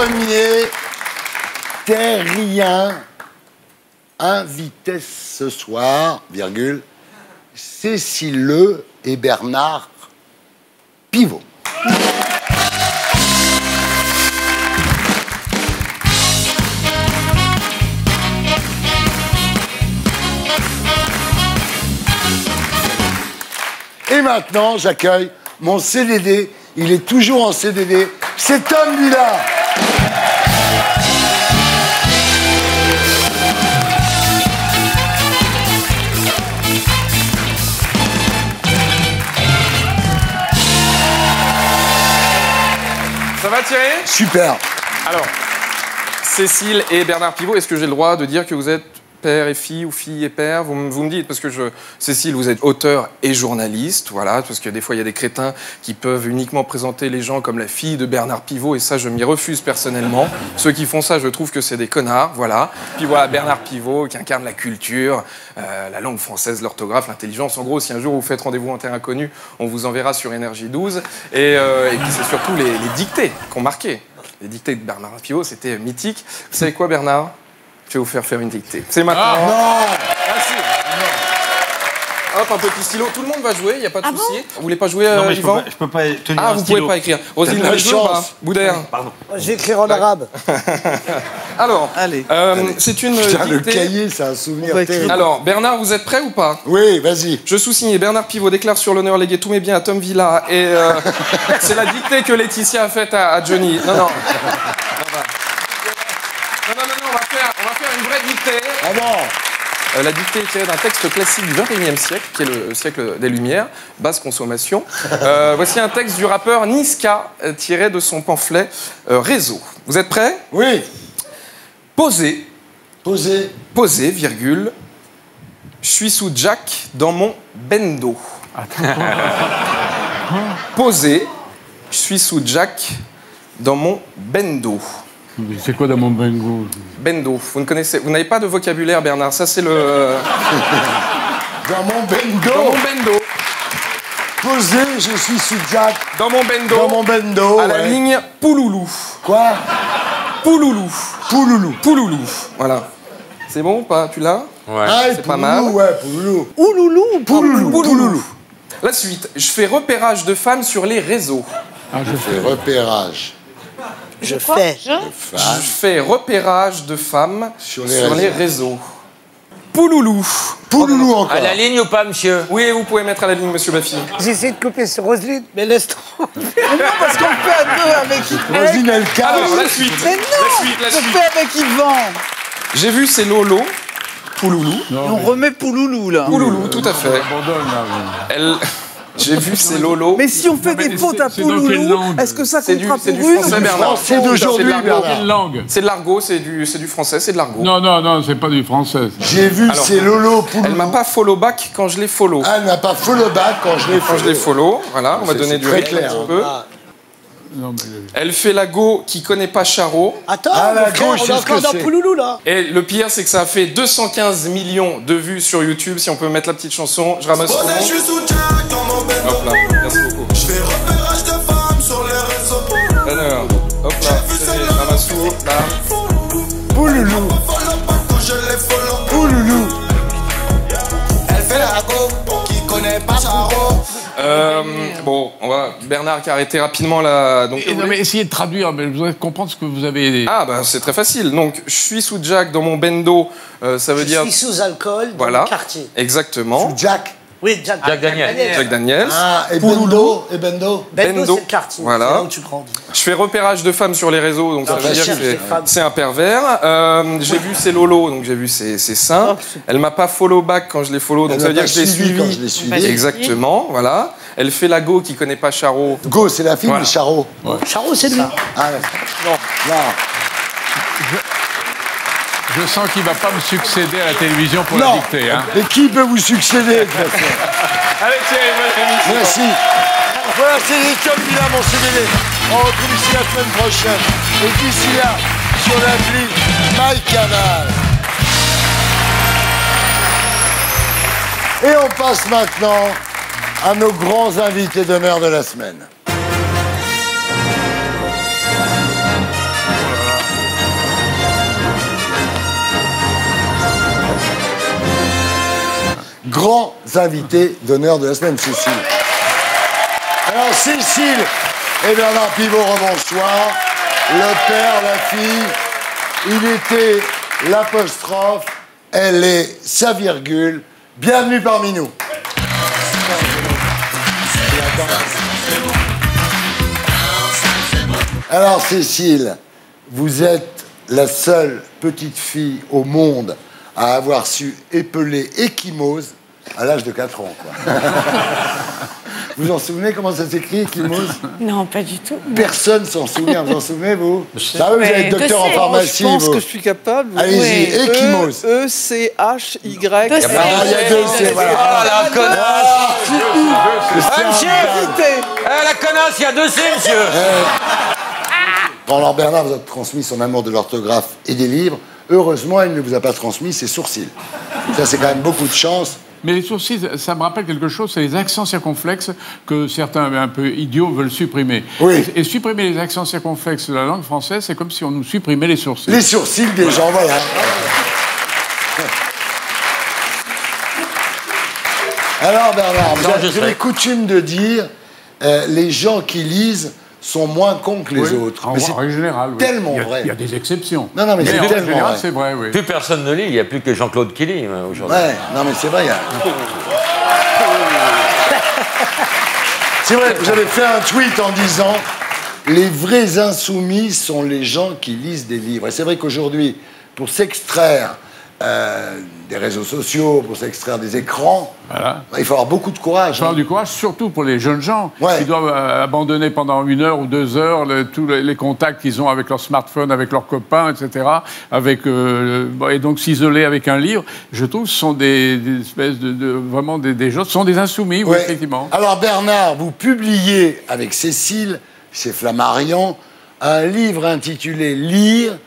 premier terrien invitait ce soir, virgule, Cécile Le et Bernard Pivot. Et maintenant, j'accueille mon CDD. Il est toujours en CDD. C'est Tom Villa. Ça va Thierry? Super. Alors, Cécile et Bernard Pivot, est-ce que j'ai le droit de dire que vous êtes père et fille ou fille et père? Vous me dites, parce que Cécile, vous êtes auteur et journaliste, voilà, parce que des fois, il y a des crétins qui peuvent uniquement présenter les gens comme la fille de Bernard Pivot, et ça, je m'y refuse personnellement. Ceux qui font ça, je trouve que c'est des connards, voilà. Puis voilà, Bernard Pivot, qui incarne la culture, la langue française, l'orthographe, l'intelligence. En gros, si un jour vous faites rendez-vous en terre inconnue, on vous enverra sur Énergie 12. Et puis, c'est surtout les dictées qu'on marquait. Les dictées de Bernard Pivot, c'était mythique. Vous savez quoi, Bernard? Je vais vous faire une dictée. C'est maintenant. Ah non! Merci. Hop, un petit stylo. Tout le monde va jouer, il n'y a pas de souci. Vous voulez pas jouer, Non, mais Yvan? je peux pas tenir Ah, un vous stylo. pouvez pas écrire. Roselyne, vous T'as avez de la joué ou pas? chance. Boudère. Pardon. Je vais écrire en arabe. Alors, Allez. c'est une Putain, le dictée. cahier, c'est un souvenir On va écrire. terrible. Alors, Bernard, vous êtes prêt ou pas? Oui, vas-y. Je sous-signe, Bernard Pivot déclare sur l'honneur léguer tous mes biens à Tom Villa. Et c'est la dictée que Laetitia a faite à Johnny. Non, on va faire une vraie dictée. Ah non! La dictée est tirée d'un texte classique du XXIe siècle, qui est le siècle des Lumières, basse consommation. Voici un texte du rappeur Niska, tiré de son pamphlet Réseau. Vous êtes prêts? Oui. Posez, Posez. virgule, je suis sous Jack dans mon bendo. Posez, je suis sous Jack dans mon bendo. C'est quoi dans mon bingo? Bendo, vous n'avez pas de vocabulaire, Bernard, ça c'est le... Dans mon bendo. Dans mon bendo. Posé, je suis sous Jack. Dans mon bendo. Dans mon bendo. À la ouais. ligne Pouloulou. Quoi? Pouloulou. Pouloulou. Pouloulou. Voilà. C'est bon ou pas? Tu l'as? Ouais. Ah, C'est pas mal. Ouais, Pouloulou. Ouloulou ou Pouloulou. Pouloulou. La suite. Je fais repérage de femmes sur les réseaux. Et repérage. Je fais. Je fais repérage de femmes Sur sur les les réseaux. Pouloulou. Pouloulou encore. À la ligne ou pas, monsieur? Oui, vous pouvez mettre à la ligne, monsieur Baffy. J'essaie de couper sur Roselyne, mais laisse tomber. Non, parce qu'on le fait à deux avec Roselyne, elle casse. Alors, la suite. Mais non, La je suite. le fais avec Yvan. J'ai vu ces lolos. Pouloulou. Et on remet Pouloulou, là. Pouloulou, tout à fait. Abandonne, là. J'ai vu ces lolos. Mais si on fait des fautes à c'est dans quelle Pouloulou, langue? est-ce que ça C'est du comptera pour français, une Bernard. C'est d'aujourd'hui, C'est de l'argot. Bernard. Quelle langue? C'est de l'argot, c'est du français, c'est de l'argot. Non, c'est pas du français. ça. J'ai vu Alors, ces Lolo Elle Pouloulou. m'a pas follow back quand je l'ai follow. Ah, elle n'a pas follow back quand je l'ai Quand je l'ai follow, voilà, on va C'est- donner c'est du très rythme clair, un petit hein. peu. Non, mais... Elle fait la go qui connaît pas Charo. Attends, Ah, la mon frère, gauche, on c'est est ce que encore dans c'est. Pouloulou, là. Et le pire, c'est que ça a fait 215 millions de vues sur YouTube. Si on peut mettre la petite chanson, je ramasse tout le Je suis monde. sous Jack dans mon bendo. Hop là, merci beaucoup. Je fais repérage de femmes sur les réseaux. Alors, hop là, je ramasse tout, là. Pouloulou. Follow pas quand je les follow. Pouloulou. Elle fait la go qui connaît pas Charo. Bon, on va Bernard qui a arrêté rapidement la. Donc, Non, mais essayez de traduire, mais je voudrais comprendre ce que vous avez... Ah bah c'est très facile. Donc je suis sous Jack dans mon bendo, ça veut dire. Je suis sous alcool dans Voilà. le quartier. Exactement. Jack. Oui, Jack Daniel. Jack Daniels. Ah, et Bendo. Et Bendo. Bendo, Bendo. c'est le quartier. Voilà. C'est là où tu grandis. Je fais repérage de femmes sur les réseaux, donc ça veut dire cherche que des femmes. c'est un pervers. J'ai vu ses lolos, donc j'ai vu ses seins. Elle m'a pas follow back quand je l'ai follow, donc Elle ça veut m'a dire que je l'ai pas suivi quand suivi. je l'ai suivi. Exactement, voilà. Elle fait la go qui connaît pas Charo. Go, c'est la fille Voilà. de Charo. Charo, c'est lui. Ah, ouais. Non. Je sens qu'il va pas me succéder à la télévision pour la Non. dictée. Hein. Et qui peut vous succéder de toute façon? Allez Thierry, bonne émission. Merci. Voilà, c'est les Tom Villa, mon CDD. On se retrouve ici la semaine prochaine. Et d'ici là, sur l'appli MyCanal. Et on passe maintenant à nos grands invités d'honneur de la semaine. grands invités d'honneur de la semaine, Cécile. Alors, Cécile et Bernard Pivot, rebonsoir. Le père, la fille, il était l'apostrophe, elle est sa virgule. Bienvenue parmi nous. Alors, Cécile, vous êtes la seule petite fille au monde à avoir su épeler Ecchymose à l'âge de 4 ans, quoi. Vous en souvenez comment ça s'écrit, Ecchymose? Non, pas du tout. Personne s'en souvient, vous en souvenez, vous? Ah oui, vous êtes docteur en pharmacie, Je pense vous. que je suis capable. Allez-y, Ecchymose. E-C-H-Y. Deux Ah, il y a deux, c'est voilà. Oh la connasse! C'est monsieur! La connasse, il y a 2 C, monsieur! Bon, alors Bernard vous a transmis son amour de l'orthographe et des livres. Heureusement, il ne vous a pas transmis ses sourcils. Ça, c'est quand même beaucoup de chance. Mais les sourcils, ça me rappelle quelque chose, c'est les accents circonflexes que certains un peu idiots veulent supprimer. Oui. Et supprimer les accents circonflexes de la langue française, c'est comme si on nous supprimait les sourcils. Les sourcils des gens, voilà. Alors Bernard, vous avez coutume de dire les gens qui lisent sont moins cons que les autres. En Mais c'est règle générale, oui. tellement vrai. Il y a des exceptions. Non, mais c'est en tellement général, vrai. c'est vrai, oui. Plus personne ne lit, il n'y a plus que Jean-Claude qui lit aujourd'hui. Ouais, non mais c'est vrai. C'est vrai, vous avez fait un tweet en disant les vrais insoumis sont les gens qui lisent des livres. Et c'est vrai qu'aujourd'hui, pour s'extraire des réseaux sociaux, pour s'extraire des écrans, Voilà. il faut avoir beaucoup de courage. Il faut avoir du courage, surtout pour les jeunes gens Ouais. qui doivent abandonner pendant 1 heure ou 2 heures tous les contacts qu'ils ont avec leur smartphone, avec leurs copains, etc. Et donc s'isoler avec un livre. Je trouve que ce sont des espèces vraiment des gens, ce sont des insoumis, oui, Ouais. effectivement. Alors Bernard, vous publiez avec Cécile, chez Flammarion, un livre intitulé Lire,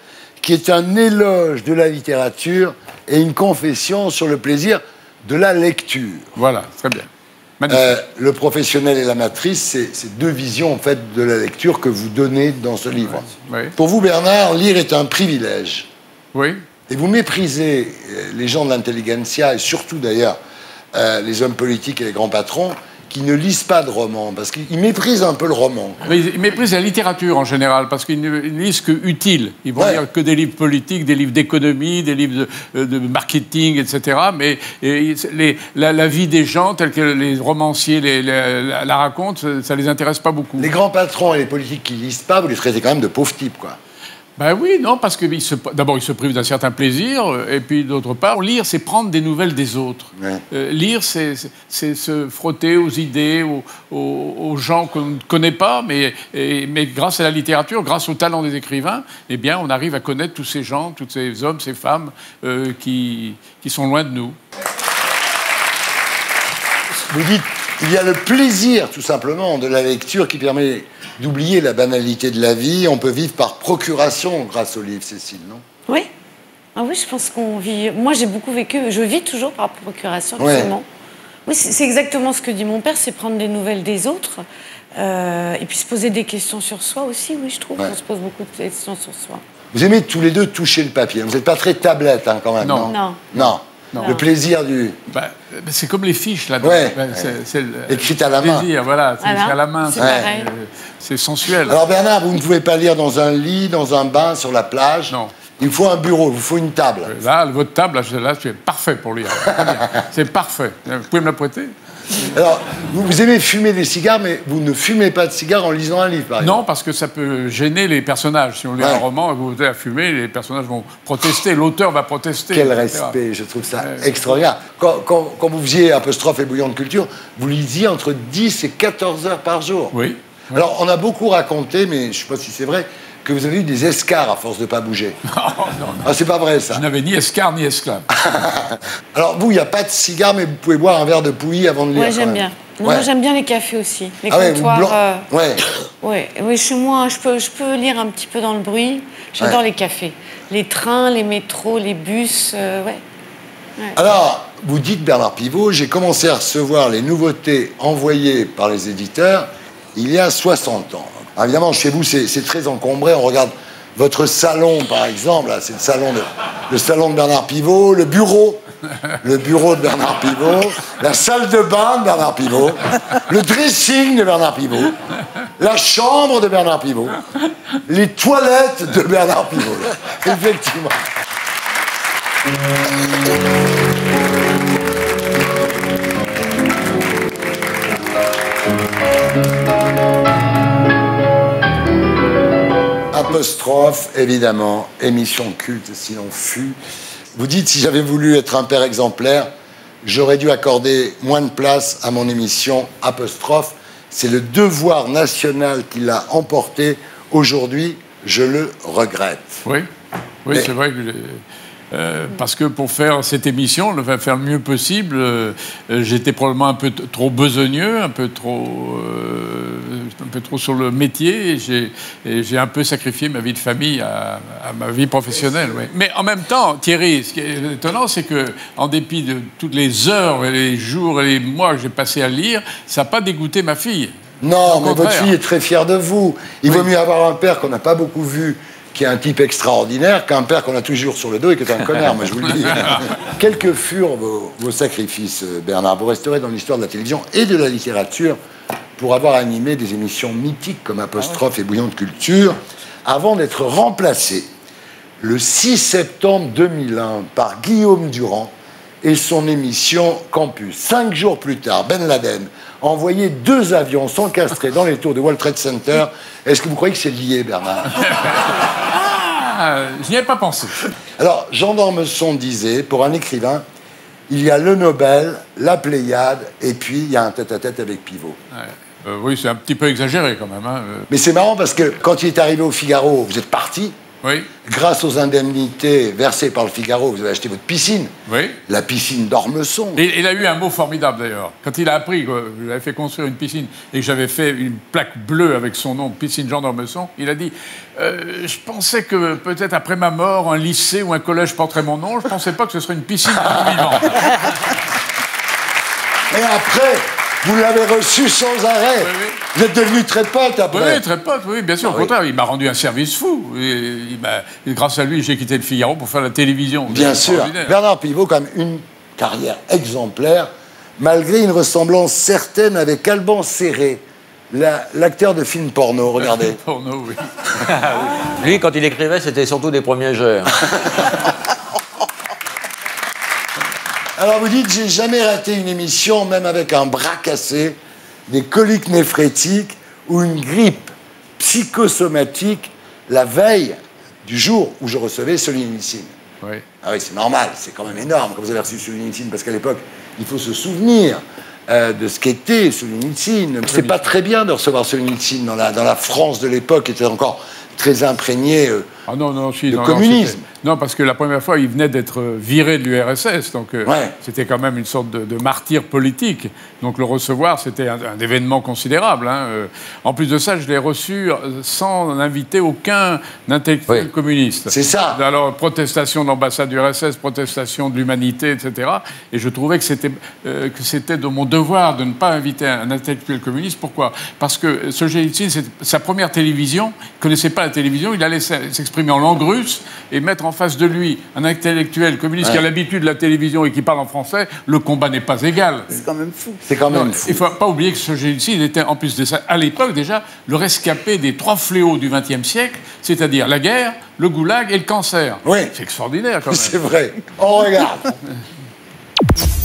qui est un éloge de la littérature et une confession sur le plaisir de la lecture. Voilà, très bien. Magnifique. Le professionnel et l'amatrice, c'est deux visions en fait de la lecture que vous donnez dans ce livre. Ouais. Pour vous, Bernard, lire est un privilège. Oui. Et vous méprisez les gens de l'intelligentsia et surtout d'ailleurs les hommes politiques et les grands patrons qui ne lisent pas de romans, parce qu'ils méprisent un peu le roman. Mais ils méprisent la littérature en général, parce qu'ils ne lisent que utile. Ils vont Ouais. lire que des livres politiques, des livres d'économie, des livres de marketing, etc. Mais la vie des gens, telle que les romanciers la racontent, ça les intéresse pas beaucoup. Les grands patrons et les politiques qui lisent pas, vous les traitez quand même de pauvres types, quoi. Ben oui, non, parce que d'abord, ils se privent d'un certain plaisir, et puis d'autre part, lire, c'est prendre des nouvelles des autres. Ouais. Lire, c'est se frotter aux idées, aux gens qu'on ne connaît pas, mais grâce à la littérature, grâce au talent des écrivains, eh bien, on arrive à connaître tous ces gens, tous ces hommes, ces femmes qui sont loin de nous. Vous dites, il y a le plaisir, tout simplement, de la lecture qui permet d'oublier la banalité de la vie. On peut vivre par procuration grâce au livre, Cécile, non? Oui. Ah oui, je pense qu'on vit. Moi, j'ai beaucoup vécu. Je vis toujours par procuration, Ouais. absolument. Oui, c'est exactement ce que dit mon père, c'est prendre des nouvelles des autres. Et puis se poser des questions sur soi aussi, oui, je trouve. Ouais. On se pose beaucoup de questions sur soi. Vous aimez tous les deux toucher le papier. Vous n'êtes pas très tablette, hein, quand même, non? Non. Non. Non. Le plaisir du... C'est comme les fiches, là. Ouais. C'est Écrites à la main. plaisir, voilà. C'est Voilà. à la main. C'est pareil. C'est sensuel. Alors Bernard, vous ne pouvez pas lire dans un lit, dans un bain, sur la plage. Non. Il vous faut un bureau, il vous faut une table. Là, votre table, là, c'est parfait pour lire. Très bien. C'est parfait. Vous pouvez me la prêter? Alors, vous aimez fumer des cigares, mais vous ne fumez pas de cigares en lisant un livre, par exemple. Non, parce que ça peut gêner les personnages. Si on lit Ouais. un roman et vous vous êtes à fumer, les personnages vont protester, l'auteur va protester. Quel etc. respect, je trouve ça extraordinaire. Quand vous faisiez apostrophe et bouillon de culture, vous lisiez entre 10 et 14 heures par jour. Oui. Alors, on a beaucoup raconté, mais je ne sais pas si c'est vrai, que vous avez eu des escarres à force de ne pas bouger. Non, non. Ah, c'est pas vrai, ça. Je n'avais ni escar ni esclave. Alors, vous, il n'y a pas de cigare, mais vous pouvez boire un verre de pouilly avant de lire. Ouais, quand j'aime même. bien. Non, Ouais. moi, j'aime bien les cafés aussi. Les Ah ouais, vous comptoirs. blanc. Ouais. Oui, chez moi, je peux lire un petit peu dans le bruit. J'adore Ouais. les cafés. Les trains, les métros, les bus, ouais. Alors, vous dites, Bernard Pivot, j'ai commencé à recevoir les nouveautés envoyées par les éditeurs il y a 60 ans. Alors, évidemment, chez vous, c'est très encombré. On regarde Votre salon, par exemple, là, c'est le salon de Bernard Pivot, le bureau de Bernard Pivot, la salle de bain de Bernard Pivot, le dressing de Bernard Pivot, la chambre de Bernard Pivot, les toilettes de Bernard Pivot. Effectivement. Apostrophe, évidemment, émission culte, sinon fut. Vous dites, si j'avais voulu être un père exemplaire, j'aurais dû accorder moins de place à mon émission Apostrophe. C'est le devoir national qui l'a emporté. Aujourd'hui, je le regrette. Oui, c'est vrai que... parce que pour faire cette émission, le faire le mieux possible, j'étais probablement un peu trop besogneux, un peu trop sur le métier, et j'ai un peu sacrifié ma vie de famille à ma vie professionnelle. Oui. Mais en même temps, Thierry, ce qui est étonnant, c'est que, en dépit de toutes les heures et les jours et les mois que j'ai passé à lire, ça n'a pas dégoûté ma fille. Non, mais votre fille est très fière de vous. Il vaut mieux avoir un père qu'on n'a pas beaucoup vu, qui est un type extraordinaire, qu'un père qu'on a toujours sur le dos et qui est un connard, moi je vous le dis. Quels que furent vos sacrifices, Bernard? Vous resterez dans l'histoire de la télévision et de la littérature pour avoir animé des émissions mythiques comme Apostrophe et Bouillon de Culture, avant d'être remplacé le 6 septembre 2001 par Guillaume Durand et son émission Campus. 5 jours plus tard, Ben Laden a envoyé 2 avions s'encastrer dans les tours de World Trade Center. Est-ce que vous croyez que c'est lié, Bernard? Je n'y avais pas pensé. Alors, Jean d'Ormesson disait, pour un écrivain, il y a le Nobel, la Pléiade, et puis il y a un tête-à-tête avec Pivot. Ouais. Oui, c'est un petit peu exagéré quand même. Hein. Mais c'est marrant parce que quand il est arrivé au Figaro, vous êtes parti. Oui. Grâce aux indemnités versées par le Figaro, vous avez acheté votre piscine. Oui. La piscine d'Ormesson. Et il a eu un mot formidable d'ailleurs. Quand il a appris que j'avais fait construire une piscine et que j'avais fait une plaque bleue avec son nom, piscine Jean d'Ormesson, il a dit je pensais que peut-être après ma mort, un lycée ou un collège porterait mon nom. Je ne pensais pas que ce serait une piscine pour mon vivant. Et après, vous l'avez reçu sans arrêt. Oui, oui. Vous êtes devenu très pote après. Oui, très pote, oui, bien sûr. Au contraire, il m'a rendu un service fou. Grâce à lui, j'ai quitté le Figaro pour faire la télévision. Bien sûr. Bernard Pivot, quand même, une carrière exemplaire, malgré une ressemblance certaine avec Alban Serré, l'acteur de films porno. Regardez. Porno, oui. Lui, quand il écrivait, c'était surtout des premiers jeux. Alors vous dites, j'ai jamais raté une émission, même avec un bras cassé, des coliques néphrétiques ou une grippe psychosomatique la veille du jour où je recevais Solzhenitsyn. Oui. Ah oui, c'est normal, c'est quand même énorme quand vous avez reçu Solzhenitsyn, parce qu'à l'époque, il faut se souvenir de ce qu'était Solzhenitsyn. C'est pas très bien de recevoir Solzhenitsyn dans la France de l'époque, qui était encore très imprégné de communisme. Non, parce que la première fois, il venait d'être viré de l'URSS, donc c'était quand même une sorte de martyr politique. Donc le recevoir, c'était un événement considérable. Hein. En plus de ça, je l'ai reçu sans inviter aucun intellectuel communiste. C'est ça. Alors, protestation de l'ambassade de l'URSS, protestation de l'humanité, etc. Et je trouvais que c'était de mon devoir de ne pas inviter un intellectuel communiste. Pourquoi? Parce que Solzhenitsyn, c'est sa première télévision. Il ne connaissait pas la télévision. Il allait s'exprimer en langue russe et mettre en face de lui un intellectuel communiste qui a l'habitude de la télévision et qui parle en français. Le combat n'est pas égal. C'est quand même fou. C'est quand même fou. Il ne faut pas oublier que Solzhenitsyn était, en plus de ça, à l'époque déjà, le rescapé des 3 fléaux du XXe siècle, c'est-à-dire la guerre, le goulag et le cancer. Oui. C'est extraordinaire quand même. C'est vrai. On regarde.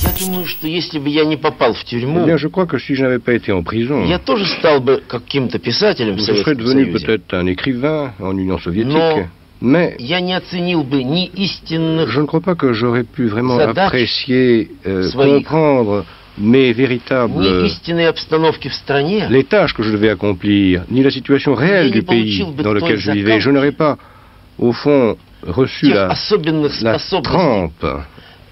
Я думаю, что если бы я не попал в тюрьму, je crois que si je n'avais pas été en prison, я тоже стал бы каким-то писателем в je serais Советском devenu Союзе. peut-être un écrivain en Union soviétique. Но Mais я не оценил бы ни истинных je ne crois pas que j'aurais pu vraiment задач apprécier, своих, comprendre mes ни véritables... истинной обстановки в стране. les tâches que je devais accomplir, ni la situation réelle du pays dans lequel je vivais. Je n'aurais pas, au fond, reçu тех la особенных способностей trempe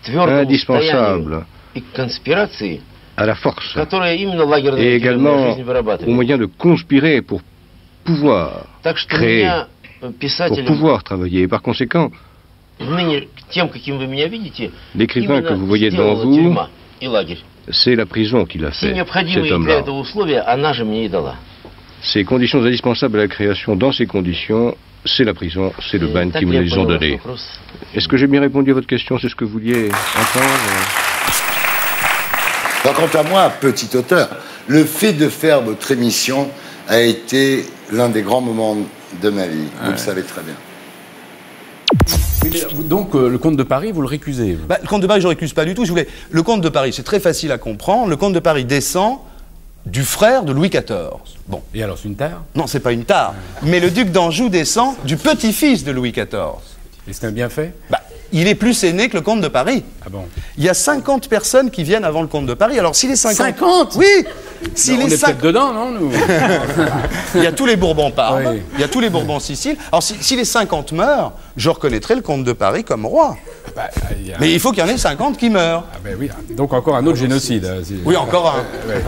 твердого indispensable состояния и конспирации, à la force которые именно лагерная et тюремная également жизнь au вырабатывает. moyen de conspirer pour pouvoir Так что créer, меня, pour писателем, pouvoir travailler. Et par conséquent, ныне тем, каким вы меня видите, l'écrivain que именно vous voyez devant сделала vous, тюрьма и лагерь. c'est la prison qui l'a Все fait, необходимые cet для homme-là. этого условия она же мне и дала. ces conditions indispensables à la création, dans ces conditions, c'est la prison, c'est le bagne qui me les ont données. Est-ce que j'ai bien répondu à votre question? C'est ce que vous vouliez entendre? Quant à moi, petit auteur, le fait de faire votre émission a été l'un des grands moments de ma vie. Vous le savez très bien. Oui, mais donc, le comte de Paris, vous le récusez? Le comte de Paris, je ne récuse pas du tout. Le comte de Paris, c'est très facile à comprendre. Le comte de Paris descend du frère de Louis XIV. Bon. Et alors, c'est une tare? Non, c'est pas une tare. Mais le duc d'Anjou descend du petit-fils de Louis XIV. Et c'est un bienfait? Il est plus aîné que le comte de Paris. Ah bon? Il y a 50 personnes qui viennent avant le comte de Paris. Alors, si les 50... 50? Oui. Si on est peut-être dedans, non, nous? Il y a tous les Bourbons Parme, oui. Il y a tous les Bourbons Sicile. Alors, si les 50 meurent, je reconnaîtrai le comte de Paris comme roi. Mais il faut qu'il y en ait 50 qui meurent. Ah ben oui, donc encore un autre génocide. Oui, encore un. Ouais.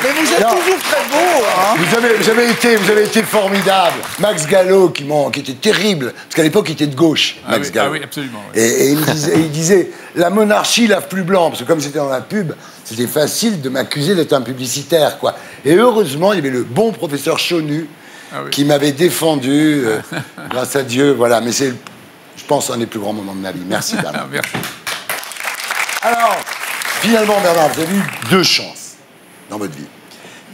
Mais vous êtes toujours très beau, hein. Vous avez été formidable. Max Gallo, qui était terrible, parce qu'à l'époque, il était de gauche, Max Gallo. Ah oui, absolument. Oui. Et il disait, la monarchie lave plus blanc, parce que comme c'était dans la pub, c'était facile de m'accuser d'être un publicitaire, quoi. Et heureusement, il y avait le bon professeur Chonu, qui m'avait défendu, grâce à Dieu, voilà. Mais c'est, je pense, un des plus grands moments de ma vie. Merci, Bernard. Merci. Alors, finalement, Bernard, vous avez eu 2 chances dans votre vie.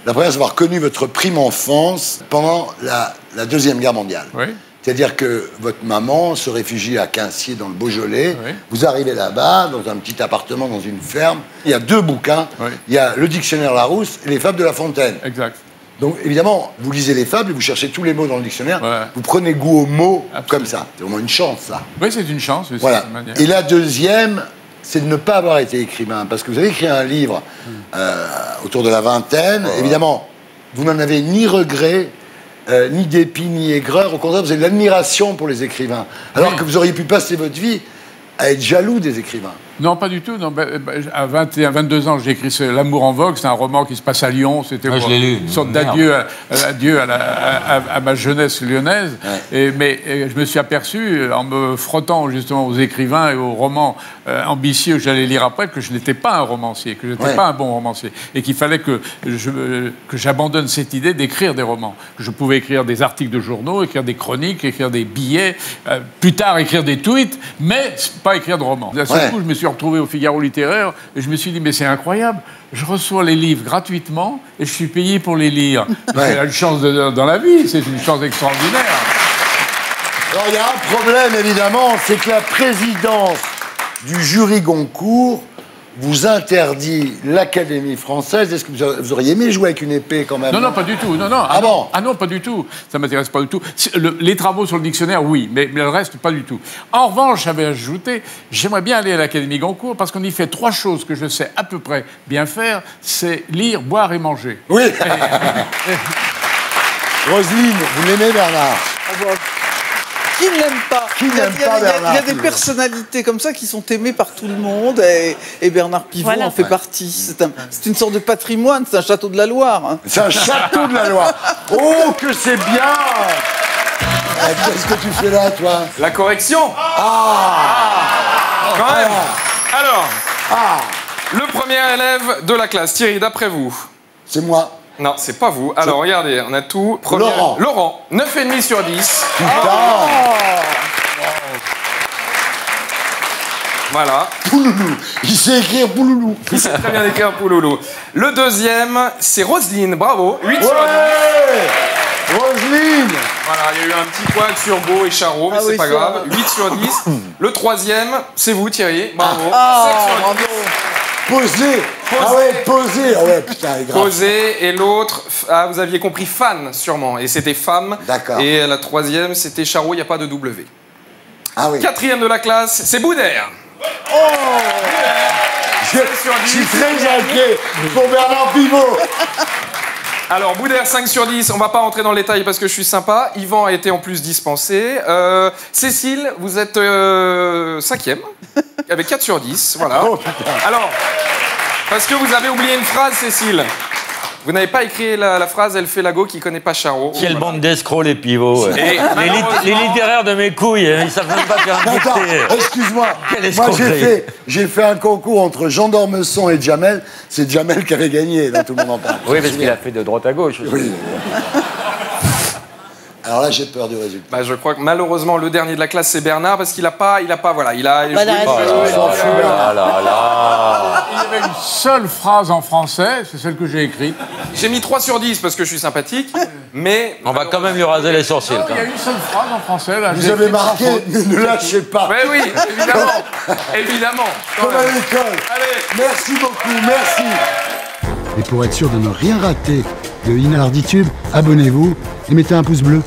La première, c'est d'avoir connu votre prime enfance pendant la Deuxième Guerre mondiale. Oui. C'est-à-dire que votre maman se réfugie à Quincier, dans le Beaujolais. Oui. Vous arrivez là-bas, dans un petit appartement, dans une ferme. Il y a 2 bouquins. Oui. Il y a le dictionnaire Larousse et les fables de La Fontaine. Exact. Donc, évidemment, vous lisez les fables et vous cherchez tous les mots dans le dictionnaire. Ouais. Vous prenez goût aux mots. Absolument. Comme ça. C'est vraiment une chance, ça. Oui, c'est une chance. Oui, Voilà. c'est une manière. Et la deuxième, c'est de ne pas avoir été écrivain. Parce que vous avez écrit un livre autour de la vingtaine. Évidemment, vous n'en avez ni regret, ni dépit, ni aigreur. Au contraire, vous avez de l'admiration pour les écrivains. Alors que vous auriez pu passer votre vie à être jaloux des écrivains. Non, pas du tout. Non, à 21, 22 ans, j'ai écrit L'Amour en vogue. C'est un roman qui se passe à Lyon. C'était une sorte d'adieu à ma jeunesse lyonnaise. Ouais. Mais je me suis aperçu, en me frottant justement aux écrivains et aux romans ambitieux que j'allais lire après, que je n'étais pas un romancier, que je n'étais pas un bon romancier. Et qu'il fallait que j'abandonne cette idée d'écrire des romans. Que je pouvais écrire des articles de journaux, écrire des chroniques, écrire des billets, plus tard écrire des tweets, mais pas écrire de romans. D'un seul coup, je me suis retrouvé au Figaro littéraire et je me suis dit, mais c'est incroyable, je reçois les livres gratuitement et je suis payé pour les lire. C'est une chance dans la vie, c'est une chance extraordinaire. Alors il y a un problème évidemment, c'est que la présidence du jury Goncourt vous interdit l'Académie française. Est-ce que vous auriez aimé jouer avec une épée quand même? Non, non, pas du tout. Non, non. Ah bon? Ah non, pas du tout. Ça m'intéresse pas du tout. Les travaux sur le dictionnaire, oui, mais le reste, pas du tout. En revanche, j'avais ajouté, j'aimerais bien aller à l'Académie Goncourt parce qu'on y fait 3 choses que je sais à peu près bien faire, c'est lire, boire et manger. Oui. Roselyne, vous l'aimez, Bernard? Qui ne l'aime pas? Qui n'aime pas Bernard? Il y a des personnalités comme ça qui sont aimées par tout le monde et Bernard Pivot en fait partie. C'est une sorte de patrimoine, c'est un château de la Loire. Hein. C'est un château de la Loire. Oh, que c'est bien! Qu'est-ce que tu fais là, toi? La correction. Quand même. Alors, le premier élève de la classe, Thierry, d'après vous? C'est moi. Non, c'est pas vous. Alors, regardez, on a tout. Laurent. Laurent, 9,5 sur 10. Putain. Voilà. Pouloulou. Il sait écrire Pouloulou. Il sait très bien écrire Pouloulou. Le deuxième, c'est Roselyne. Bravo. 8 sur 10. Roselyne. Voilà, il y a eu un petit point sur Beau et Charot, mais c'est pas grave. 8 sur 10. Le troisième, c'est vous, Thierry. Bravo. 7 sur 10. Posé. Ah ouais, posé. Ah ouais, putain, il est grave. Posé. Et l'autre, vous aviez compris fan, sûrement. Et c'était femme. D'accord. Et la troisième, c'était Charot, il n'y a pas de W. Ah oui. Quatrième de la classe, c'est Boudère. Oh. Je suis très inquiet pour Bernard Pivot. Alors, Boudère, 5 sur 10. On va pas rentrer dans le détail parce que je suis sympa. Yvan a été en plus dispensé. Cécile, vous êtes 5e, avec 4 sur 10. Voilà. Oh, putain. Alors, parce que vous avez oublié une phrase, Cécile. Vous n'avez pas écrit la phrase « Elle fait la go qui connaît pas Charo ». Quelle bande d'escrocs, les pivots. Les littéraires de mes couilles, ils savent même pas faire un Attends, excuse-moi. Moi, j'ai fait un concours entre Jean d'Ormesson et Jamel. C'est Jamel qui avait gagné, là, tout le monde en parle. Oui, parce qu'il a fait de droite à gauche. Oui. Alors là, j'ai peur du résultat. Bah, je crois que malheureusement, le dernier de la classe, c'est Bernard, parce qu'il a pas, voilà, il a... Il y avait une seule phrase en français, c'est celle que j'ai écrite. J'ai mis 3 sur 10 parce que je suis sympathique, mais... On va quand même lui raser les sourcils. Il y a une seule phrase en français, là. Vous avez marqué, ne lâchez pas. Mais oui, évidemment, évidemment. Comme à l'école. Merci beaucoup, merci. Et pour être sûr de ne rien rater de Inarditube, abonnez-vous et mettez un pouce bleu.